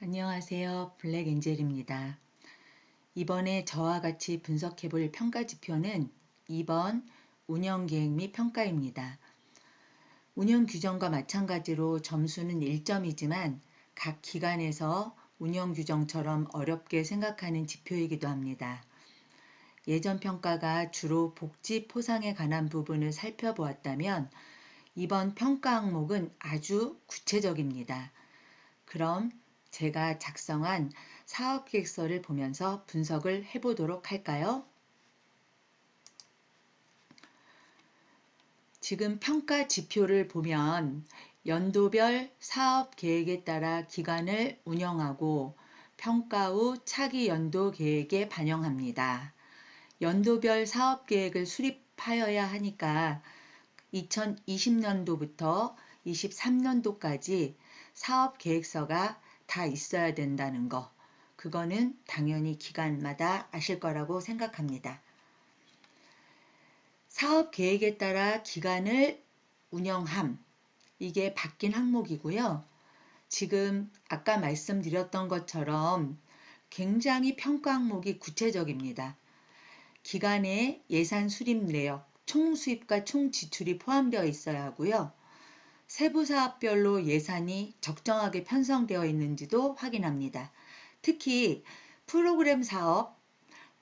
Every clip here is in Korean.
안녕하세요. 블랙엔젤입니다. 이번에 저와 같이 분석해볼 평가지표는 2번 운영계획 및 평가입니다. 운영규정과 마찬가지로 점수는 1점이지만 각 기관에서 운영규정처럼 어렵게 생각하는 지표이기도 합니다. 예전 평가가 주로 복지 포상에 관한 부분을 살펴보았다면 이번 평가 항목은 아주 구체적입니다. 그럼 제가 작성한 사업계획서를 보면서 분석을 해보도록 할까요? 지금 평가 지표를 보면 연도별 사업계획에 따라 기간을 운영하고 평가 후 차기 연도 계획에 반영합니다. 연도별 사업계획을 수립하여야 하니까 2020년도부터 23년도까지 사업계획서가 다 있어야 된다는 거, 그거는 당연히 기관마다 아실 거라고 생각합니다. 사업계획에 따라 기간을 운영함, 이게 바뀐 항목이고요. 지금 아까 말씀드렸던 것처럼 굉장히 평가 항목이 구체적입니다. 기간에 예산 수립 내역, 총 수입과 총 지출이 포함되어 있어야 하고요. 세부 사업별로 예산이 적정하게 편성되어 있는지도 확인합니다. 특히 프로그램 사업,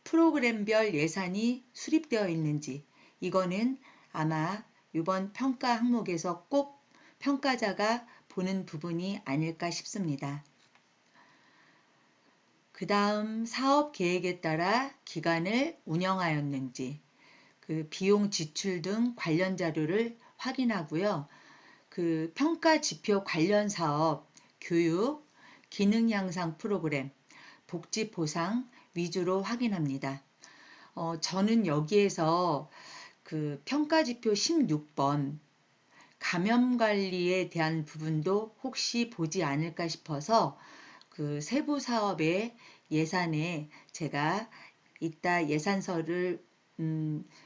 프로그램별 예산이 수립되어 있는지, 이거는 아마 이번 평가 항목에서 꼭 평가자가 보는 부분이 아닐까 싶습니다. 그 다음 사업 계획에 따라 기간을 운영하였는지, 그 비용 지출 등 관련 자료를 확인하고요. 그 평가 지표 관련 사업, 교육, 기능 향상 프로그램, 복지 보상 위주로 확인합니다. 저는 여기에서 그 평가 지표 16번 감염 관리에 대한 부분도 혹시 보지 않을까 싶어서 그 세부 사업의 예산에 제가 이따 예산서를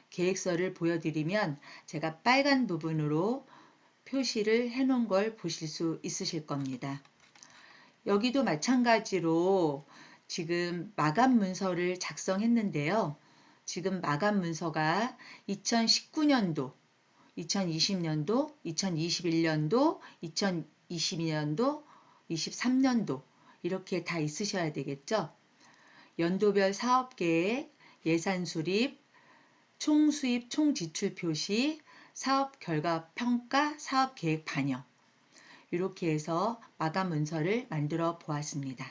계획서를 보여드리면 제가 빨간 부분으로 표시를 해 놓은 걸 보실 수 있으실 겁니다. 여기도 마찬가지로 지금 마감 문서를 작성했는데요. 지금 마감 문서가 2019년도, 2020년도, 2021년도, 2022년도, 23년도 이렇게 다 있으셔야 되겠죠. 연도별 사업계획, 예산 수립, 총 수입, 총 지출 표시, 사업 결과 평가, 사업 계획 반영. 이렇게 해서 마감 문서를 만들어 보았습니다.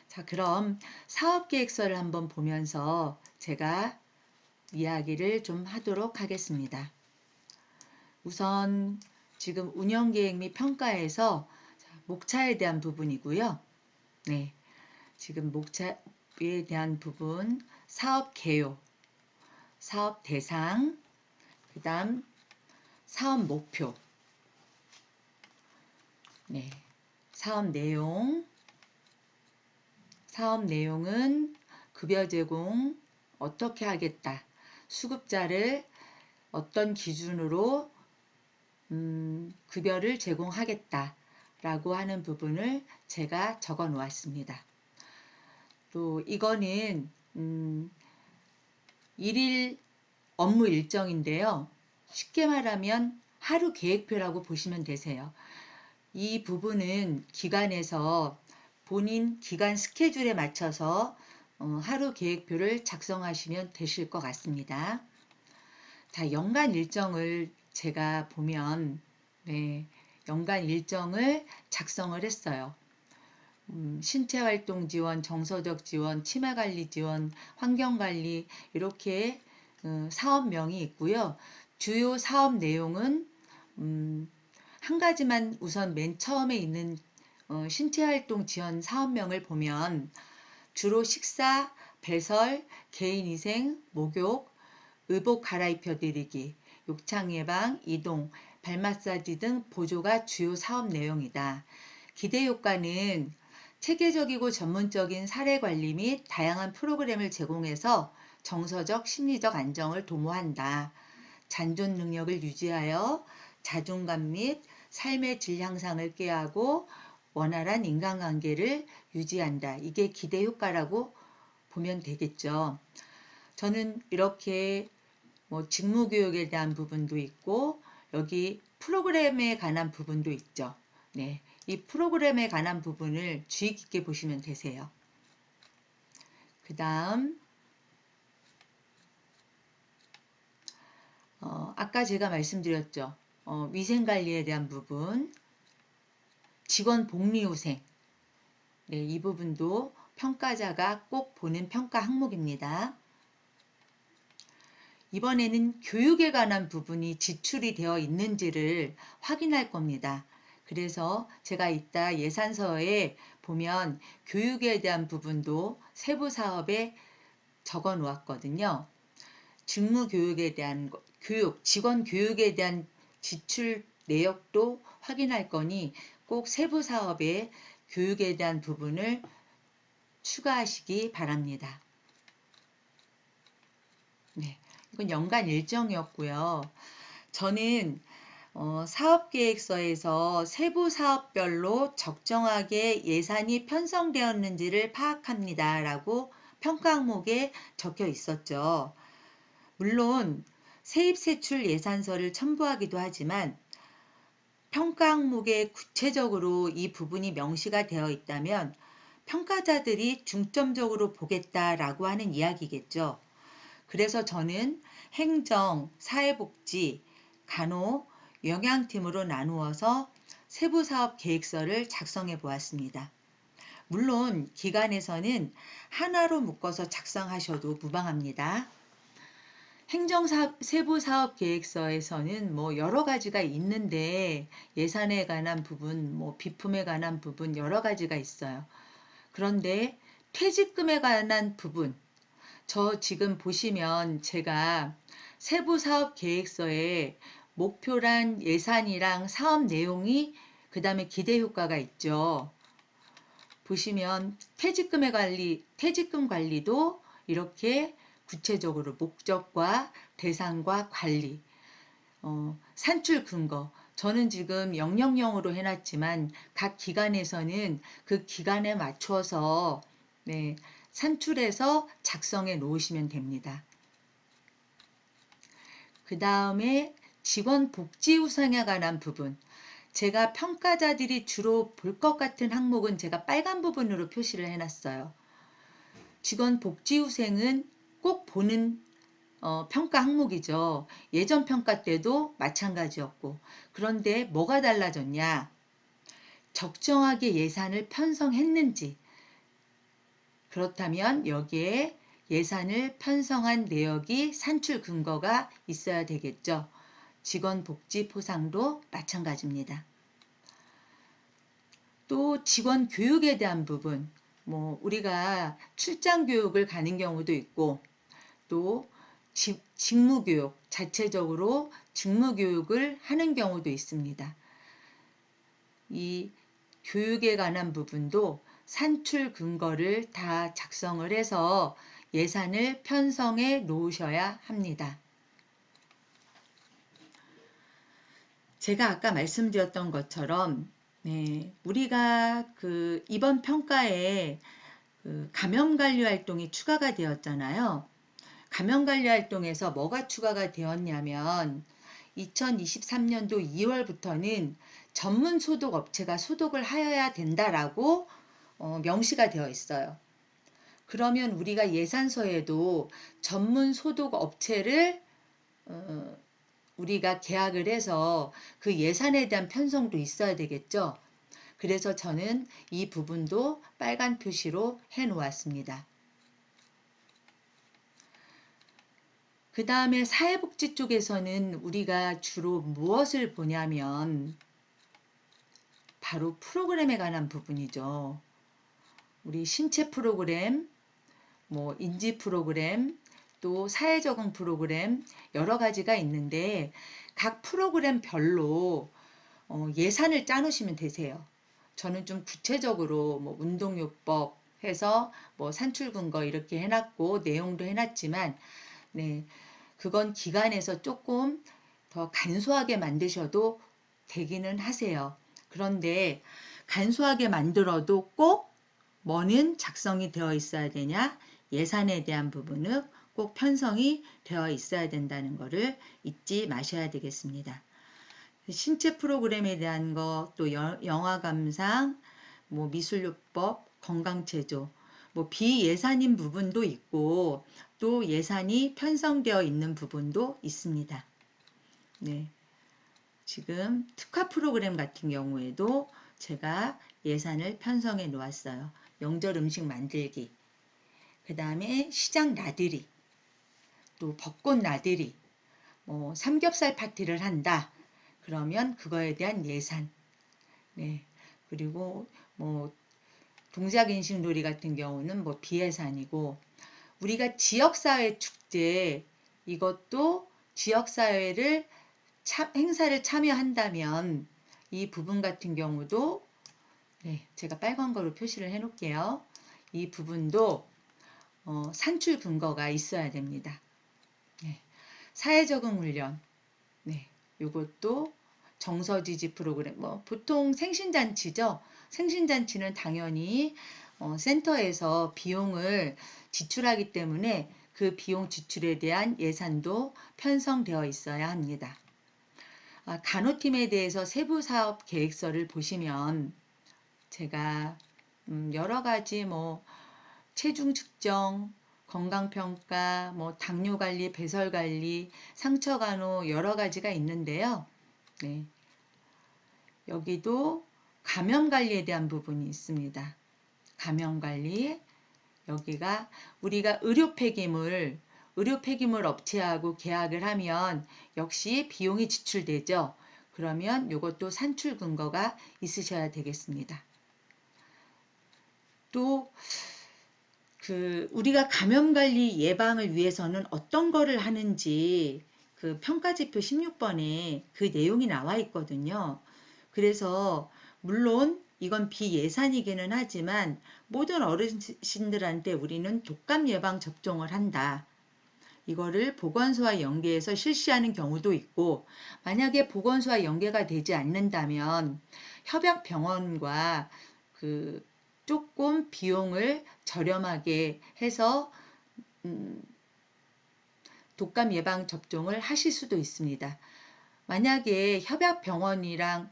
자, 그럼 사업 계획서를 한번 보면서 제가 이야기를 좀 하도록 하겠습니다. 우선 지금 운영 계획 및 평가에서 목차에 대한 부분이고요. 네. 지금 목차에 대한 부분, 사업 개요, 사업 대상, 그 다음 사업 목표, 네, 사업 내용은 급여 제공 어떻게 하겠다, 수급자를 어떤 기준으로 급여를 제공하겠다 라고 하는 부분을 제가 적어 놓았습니다. 또 이거는 일일 업무 일정인데요. 쉽게 말하면 하루 계획표라고 보시면 되세요. 이 부분은 기관에서 본인 기간 스케줄에 맞춰서 하루 계획표를 작성하시면 되실 것 같습니다. 자, 연간 일정을 제가 보면 네, 연간 일정을 작성을 했어요. 신체활동 지원, 정서적 지원, 치매관리 지원, 환경관리 이렇게 사업명이 있고요. 주요 사업 내용은 한 가지만 우선 맨 처음에 있는 신체활동 지원 사업명을 보면 주로 식사, 배설, 개인위생, 목욕, 의복 갈아입혀드리기, 욕창 예방, 이동, 발 마사지 등 보조가 주요 사업 내용이다. 기대 효과는 체계적이고 전문적인 사례 관리 및 다양한 프로그램을 제공해서 정서적, 심리적 안정을 도모한다. 잔존 능력을 유지하여 자존감 및 삶의 질 향상을 꾀하고 원활한 인간관계를 유지한다. 이게 기대 효과라고 보면 되겠죠. 저는 이렇게 뭐 직무교육에 대한 부분도 있고 여기 프로그램에 관한 부분도 있죠. 네, 이 프로그램에 관한 부분을 주의 깊게 보시면 되세요. 그 다음 아까 제가 말씀드렸죠. 위생관리에 대한 부분, 직원 복리후생, 네, 이 부분도 평가자가 꼭 보는 평가 항목입니다. 이번에는 교육에 관한 부분이 지출이 되어 있는지를 확인할 겁니다. 그래서 제가 이따 예산서에 보면 교육에 대한 부분도 세부 사업에 적어 놓았거든요. 직무교육에 대한 교육, 직원 교육에 대한 지출 내역도 확인할 거니 꼭 세부 사업에 교육에 대한 부분을 추가하시기 바랍니다. 네, 이건 연간 일정이었고요. 저는 사업계획서에서 세부 사업별로 적정하게 예산이 편성되었는지를 파악합니다. 라고 평가 항목에 적혀 있었죠. 물론 세입세출 예산서를 첨부하기도 하지만 평가 항목에 구체적으로 이 부분이 명시가 되어 있다면 평가자들이 중점적으로 보겠다라고 하는 이야기겠죠. 그래서 저는 행정, 사회복지, 간호, 영양팀으로 나누어서 세부사업 계획서를 작성해 보았습니다. 물론 기관에서는 하나로 묶어서 작성하셔도 무방합니다. 세부사업 계획서에서는 뭐 여러 가지가 있는데 예산에 관한 부분, 뭐 비품에 관한 부분 여러 가지가 있어요. 그런데 퇴직금에 관한 부분, 저 지금 보시면 제가 세부사업 계획서에 목표란 예산이랑 사업 내용이 그 다음에 기대 효과가 있죠. 보시면 퇴직금 관리도 이렇게 구체적으로 목적과 대상과 관리, 산출 근거. 저는 지금 000으로 해놨지만 각 기관에서는 그 기간에 맞춰서 네, 산출해서 작성해 놓으시면 됩니다. 그 다음에 직원 복지 우선에 관한 부분. 제가 평가자들이 주로 볼 것 같은 항목은 제가 빨간 부분으로 표시를 해놨어요. 직원 복지 후생은 꼭 보는 평가 항목이죠. 예전 평가 때도 마찬가지였고. 그런데 뭐가 달라졌냐? 적정하게 예산을 편성했는지. 그렇다면 여기에 예산을 편성한 내역이 산출 근거가 있어야 되겠죠. 직원 복지 포상도 마찬가지입니다. 또 직원 교육에 대한 부분, 뭐 우리가 출장 교육을 가는 경우도 있고 또 직무교육, 자체적으로 직무교육을 하는 경우도 있습니다. 이 교육에 관한 부분도 산출 근거를 다 작성을 해서 예산을 편성해 놓으셔야 합니다. 제가 아까 말씀드렸던 것처럼 우리가 이번 평가에 감염관리 활동이 추가가 되었잖아요. 감염관리 활동에서 뭐가 추가가 되었냐면 2023년도 2월부터는 전문 소독 업체가 소독을 하여야 된다라고 명시가 되어 있어요. 그러면 우리가 예산서에도 전문 소독 업체를 우리가 계약을 해서 그 예산에 대한 편성도 있어야 되겠죠. 그래서 저는 이 부분도 빨간 표시로 해 놓았습니다. 그 다음에 사회복지 쪽에서는 우리가 주로 무엇을 보냐면 바로 프로그램에 관한 부분이죠. 우리 신체 프로그램, 뭐 인지 프로그램, 또 사회적응 프로그램 여러 가지가 있는데 각 프로그램별로 예산을 짜놓으시면 되세요. 저는 좀 구체적으로 뭐 운동요법 해서 뭐 산출근거 이렇게 해놨고 내용도 해놨지만 네, 그건 기관에서 조금 더 간소하게 만드셔도 되기는 하세요. 그런데 간소하게 만들어도 꼭 뭐는 작성이 되어 있어야 되냐? 예산에 대한 부분은 꼭 편성이 되어 있어야 된다는 것을 잊지 마셔야 되겠습니다. 신체 프로그램에 대한 것, 또 영화 감상, 뭐 미술요법, 건강체조, 뭐 비예산인 부분도 있고 또 예산이 편성되어 있는 부분도 있습니다. 네. 지금 특화 프로그램 같은 경우에도 제가 예산을 편성해 놓았어요. 명절 음식 만들기, 그 다음에 시장 나들이, 또 벚꽃 나들이, 뭐 삼겹살 파티를 한다. 그러면 그거에 대한 예산, 네. 그리고 뭐 동작인식놀이 같은 경우는 뭐 비예산이고, 우리가 지역사회 축제, 이것도 지역사회를 행사를 참여한다면 이 부분 같은 경우도, 네, 제가 빨간 거로 표시를 해 놓을게요. 이 부분도 산출 근거가 있어야 됩니다. 네, 사회적응 훈련, 네, 이것도 정서지지 프로그램, 뭐 보통 생신잔치죠. 생신잔치는 당연히 센터에서 비용을 지출하기 때문에 그 비용 지출에 대한 예산도 편성되어 있어야 합니다. 간호팀에 대해서 세부 사업 계획서를 보시면 제가 여러 가지 뭐 체중 측정, 건강평가, 뭐 당뇨관리, 배설관리, 상처간호 여러 가지가 있는데요. 네. 여기도 감염관리에 대한 부분이 있습니다. 감염관리, 여기가 우리가 의료 폐기물 업체하고 계약을 하면 역시 비용이 지출되죠. 그러면 이것도 산출 근거가 있으셔야 되겠습니다. 또 우리가 감염관리 예방을 위해서는 어떤 거를 하는지 그 평가지표 16번에 그 내용이 나와 있거든요. 그래서 물론 이건 비예산이기는 하지만 모든 어르신들한테 우리는 독감 예방 접종을 한다. 이거를 보건소와 연계해서 실시하는 경우도 있고, 만약에 보건소와 연계가 되지 않는다면 협약병원과 조금 비용을 저렴하게 해서 독감 예방 접종을 하실 수도 있습니다. 만약에 협약병원이랑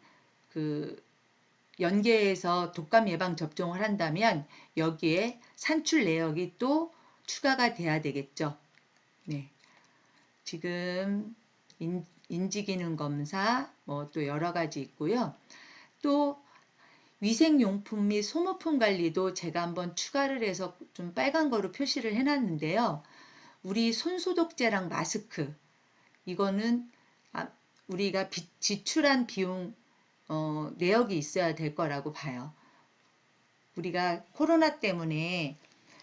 연계해서 독감 예방 접종을 한다면 여기에 산출 내역이 또 추가가 돼야 되겠죠. 네. 지금 인지기능 검사 뭐 또 여러 가지 있고요. 또 위생용품 및 소모품 관리도 제가 한번 추가를 해서 좀 빨간 거로 표시를 해놨는데요. 우리 손소독제랑 마스크, 이거는 우리가 지출한 비용 내역이 있어야 될 거라고 봐요. 우리가 코로나 때문에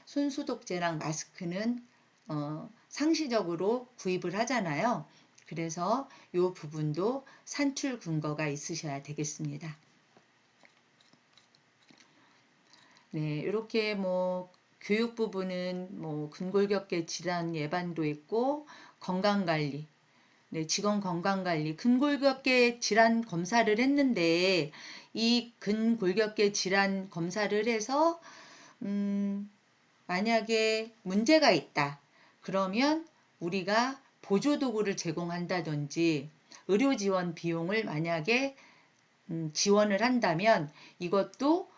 손소독제랑 마스크는 상시적으로 구입을 하잖아요. 그래서 이 부분도 산출 근거가 있으셔야 되겠습니다. 네, 이렇게 뭐 교육 부분은 뭐 근골격계 질환 예방도 있고 건강관리, 네, 직원 건강관리, 근골격계 질환 검사를 했는데 이 근골격계 질환 검사를 해서 만약에 문제가 있다. 그러면 우리가 보조도구를 제공한다든지 의료 지원 비용을 만약에 지원을 한다면 이것도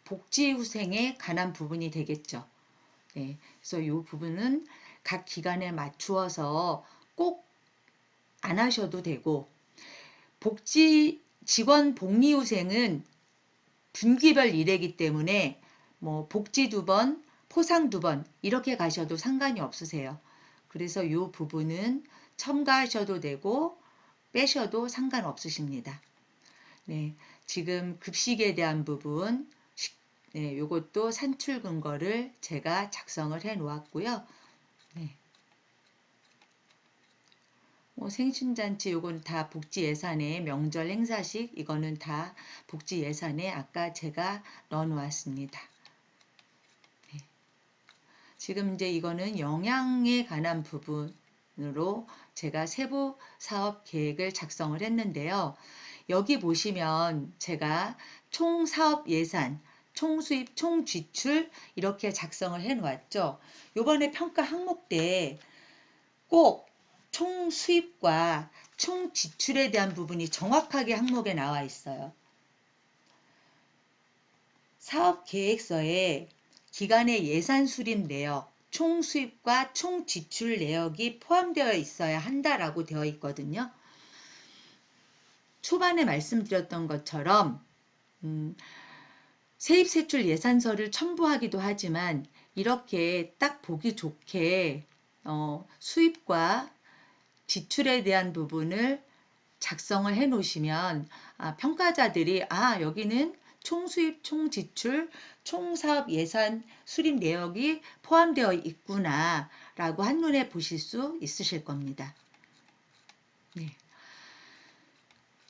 복지후생에 관한 부분이 되겠죠. 네, 그래서 이 부분은 각 기관에 맞추어서 꼭 안 하셔도 되고, 직원 복리후생은 분기별 일회이기 때문에 뭐 복지 2번, 포상 2번 이렇게 가셔도 상관이 없으세요. 그래서 이 부분은 첨가하셔도 되고 빼셔도 상관없으십니다. 네, 지금 급식에 대한 부분, 네, 이것도 산출 근거를 제가 작성을 해 놓았고요. 네. 뭐 생신잔치 요건 다 복지 예산에, 명절 행사식 이거는 다 복지 예산에 아까 제가 넣어 놓았습니다. 네. 지금 이제 이거는 영양에 관한 부분으로 제가 세부 사업 계획을 작성을 했는데요. 여기 보시면 제가 총 사업 예산, 총 수입, 총 지출 이렇게 작성을 해 놓았죠. 요번에 평가 항목 때 꼭 총 수입과 총 지출에 대한 부분이 정확하게 항목에 나와 있어요. 사업 계획서에 기간의 예산 수립 내역, 총 수입과 총 지출 내역이 포함되어 있어야 한다라고 되어 있거든요. 초반에 말씀드렸던 것처럼 세입세출 예산서를 첨부하기도 하지만 이렇게 딱 보기 좋게 수입과 지출에 대한 부분을 작성을 해 놓으시면 평가자들이 여기는 총수입, 총지출, 총사업 예산 수립 내역이 포함되어 있구나 라고 한눈에 보실 수 있으실 겁니다. 네.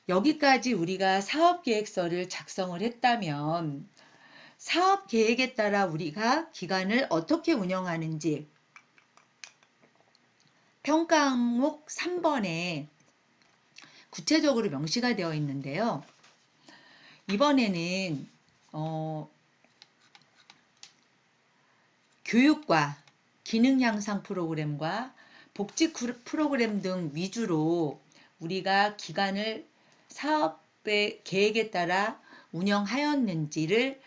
여기까지 우리가 사업계획서를 작성을 했다면 사업계획에 따라 우리가 기간을 어떻게 운영하는지 평가 항목 3번에 구체적으로 명시가 되어 있는데요. 이번에는 교육과 기능 향상 프로그램과 복지 프로그램 등 위주로 우리가 기간을 사업의 계획에 따라 운영하였는지를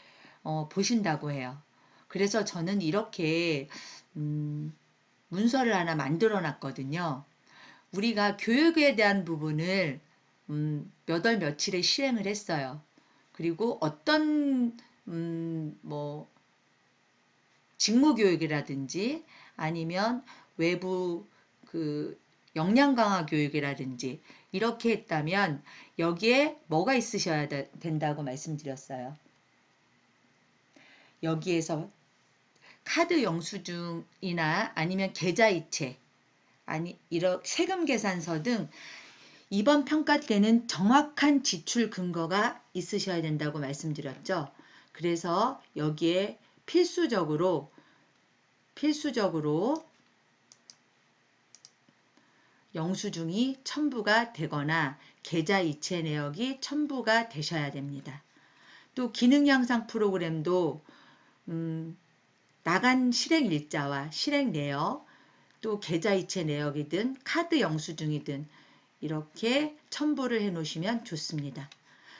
보신다고 해요. 그래서 저는 이렇게 문서를 하나 만들어 놨거든요. 우리가 교육에 대한 부분을 몇 월 며칠에 시행을 했어요. 그리고 어떤 직무교육이라든지 아니면 외부 역량 강화 교육이라든지 이렇게 했다면 여기에 뭐가 있으셔야 된다고 말씀드렸어요. 여기에서 카드 영수증이나 아니면 계좌이체, 이런 세금 계산서 등 이번 평가 때는 정확한 지출 근거가 있으셔야 된다고 말씀드렸죠. 그래서 여기에 필수적으로 영수증이 첨부가 되거나 계좌이체 내역이 첨부가 되셔야 됩니다. 또 기능 향상 프로그램도 나간 실행 일자와 실행 내역, 또 계좌이체 내역이든 카드 영수증이든 이렇게 첨부를 해 놓으시면 좋습니다.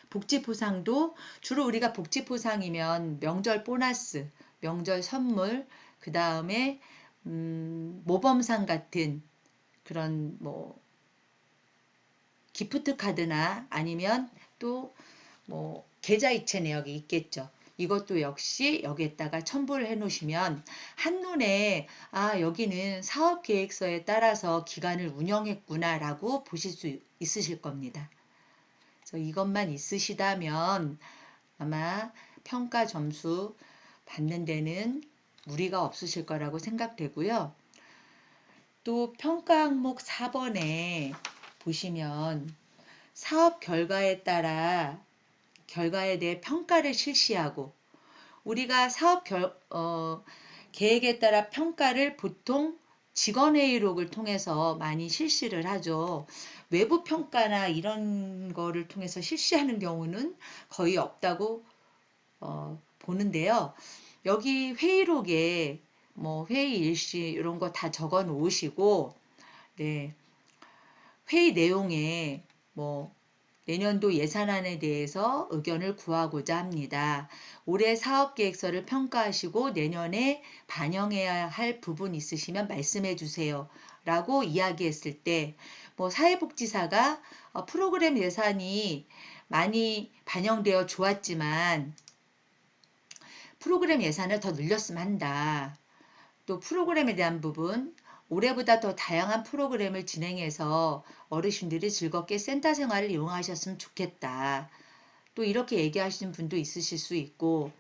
복지 보상도 주로 우리가 복지 보상이면 명절 보너스, 명절 선물, 그 다음에 모범상 같은 그런 기프트 카드나 아니면 또 계좌이체 내역이 있겠죠. 이것도 역시 여기에다가 첨부를 해 놓으시면 한눈에 여기는 사업계획서에 따라서 기간을 운영했구나 라고 보실 수 있으실 겁니다. 그래서 이것만 있으시다면 아마 평가 점수 받는 데는 무리가 없으실 거라고 생각되고요. 또 평가 항목 4번에 보시면 사업 결과에 따라 결과에 대해 평가를 실시하고 우리가 사업 계획에 따라 평가를 보통 직원회의록을 통해서 많이 실시를 하죠. 외부 평가나 이런 거를 통해서 실시하는 경우는 거의 없다고 보는데요. 여기 회의록에 회의 일시 이런 거 다 적어 놓으시고 회의 내용에 내년도 예산안에 대해서 의견을 구하고자 합니다. 올해 사업계획서를 평가하시고 내년에 반영해야 할 부분 있으시면 말씀해 주세요. 라고 이야기했을 때 사회복지사가 프로그램 예산이 많이 반영되어 좋았지만 프로그램 예산을 더 늘렸으면 한다. 또 프로그램에 대한 부분 올해보다 더 다양한 프로그램을 진행해서 어르신들이 즐겁게 센터 생활을 이용하셨으면 좋겠다. 또 이렇게 얘기하시는 분도 있으실 수 있고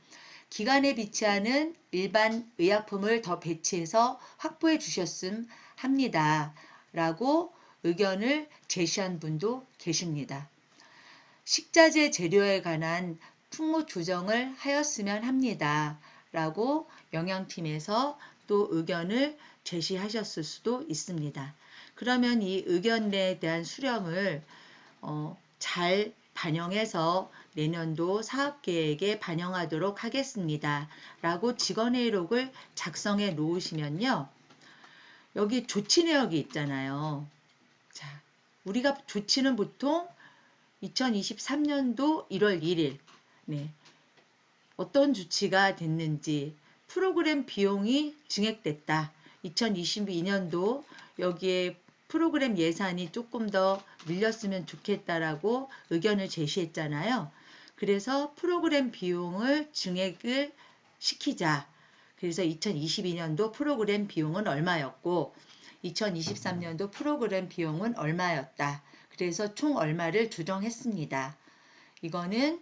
기간에 비치하는 일반 의약품을 더 배치해서 확보해 주셨음 합니다. 라고 의견을 제시한 분도 계십니다. 식자재 재료에 관한 품목 조정을 하였으면 합니다. 라고 영양팀에서 또 의견을 제시하셨을 수도 있습니다. 그러면 이 의견에 대한 수렴을 잘 반영해서 내년도 사업계획에 반영하도록 하겠습니다. 라고 직원회의록을 작성해 놓으시면요. 여기 조치 내역이 있잖아요. 자, 우리가 조치는 보통 2023년도 1월 1일 어떤 조치가 됐는지 프로그램 비용이 증액됐다. 2022년도 여기에 프로그램 예산이 조금 더 늘렸으면 좋겠다라고 의견을 제시했잖아요. 그래서 프로그램 비용을 증액을 시키자. 그래서 2022년도 프로그램 비용은 얼마였고 2023년도 프로그램 비용은 얼마였다. 그래서 총 얼마를 조정했습니다. 이거는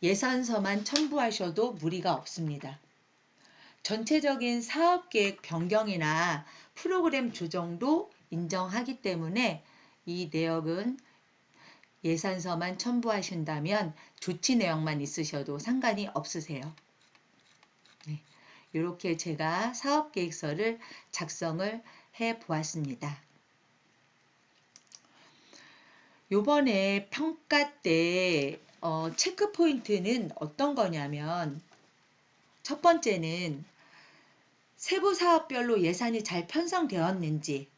예산서만 첨부하셔도 무리가 없습니다. 전체적인 사업계획 변경이나 프로그램 조정도 인정하기 때문에 이 내역은 예산서만 첨부하신다면 조치 내역만 있으셔도 상관이 없으세요. 이렇게 제가 사업계획서를 작성을 해 보았습니다. 요번에 평가 때 체크 포인트는 어떤 거냐면 첫 번째는 세부 사업별로 예산이 잘 편성되었는지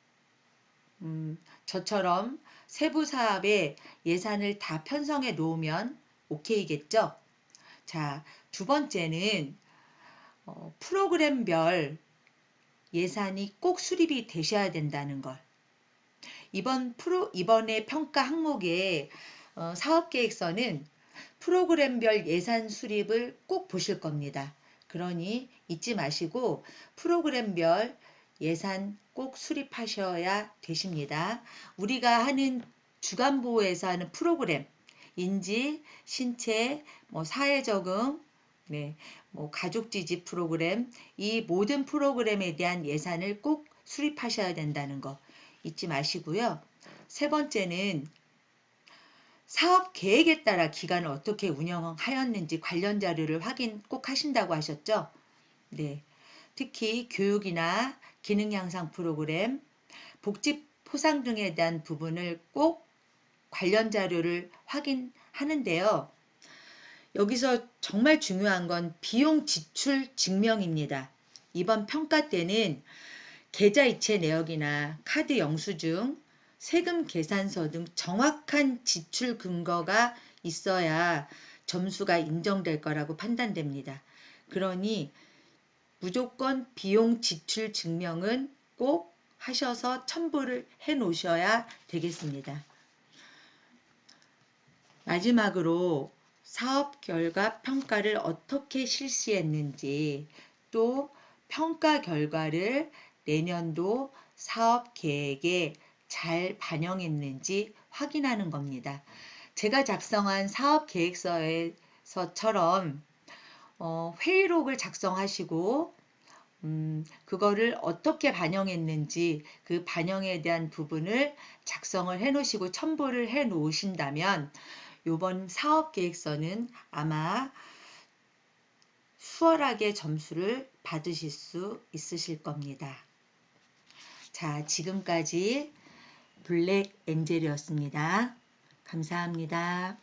저처럼 세부 사업에 예산을 다 편성해 놓으면 오케이겠죠. 자, 두 번째는 프로그램별 예산이 꼭 수립이 되셔야 된다는 것. 이번에 평가 항목의 사업계획서는 프로그램별 예산 수립을 꼭 보실 겁니다. 그러니 잊지 마시고 프로그램별 예산 꼭 수립하셔야 되십니다. 우리가 하는 주간보호에서 하는 프로그램, 인지, 신체, 사회적응, 가족지지 프로그램, 이 모든 프로그램에 대한 예산을 꼭 수립하셔야 된다는 거 잊지 마시고요. 세 번째는 사업 계획에 따라 기간을 어떻게 운영하였는지 관련 자료를 확인 꼭 하신다고 하셨죠? 네. 특히 교육이나 기능 향상 프로그램, 복지 포상 등에 대한 부분을 꼭 관련 자료를 확인하는데요. 여기서 정말 중요한 건 비용 지출 증명입니다. 이번 평가 때는 계좌이체 내역이나 카드 영수증, 세금 계산서 등 정확한 지출 근거가 있어야 점수가 인정될 거라고 판단됩니다. 그러니 무조건 비용 지출 증명은 꼭 하셔서 첨부를 해 놓으셔야 되겠습니다. 마지막으로 사업 결과 평가를 어떻게 실시했는지 또 평가 결과를 내년도 사업 계획에 잘 반영했는지 확인하는 겁니다. 제가 작성한 사업 계획서에서처럼 회의록을 작성하시고 그거를 어떻게 반영했는지 그 반영에 대한 부분을 작성을 해 놓으시고 첨부를 해 놓으신다면 이번 사업계획서는 아마 수월하게 점수를 받으실 수 있으실 겁니다. 자, 지금까지 블랙 엔젤이었습니다. 감사합니다.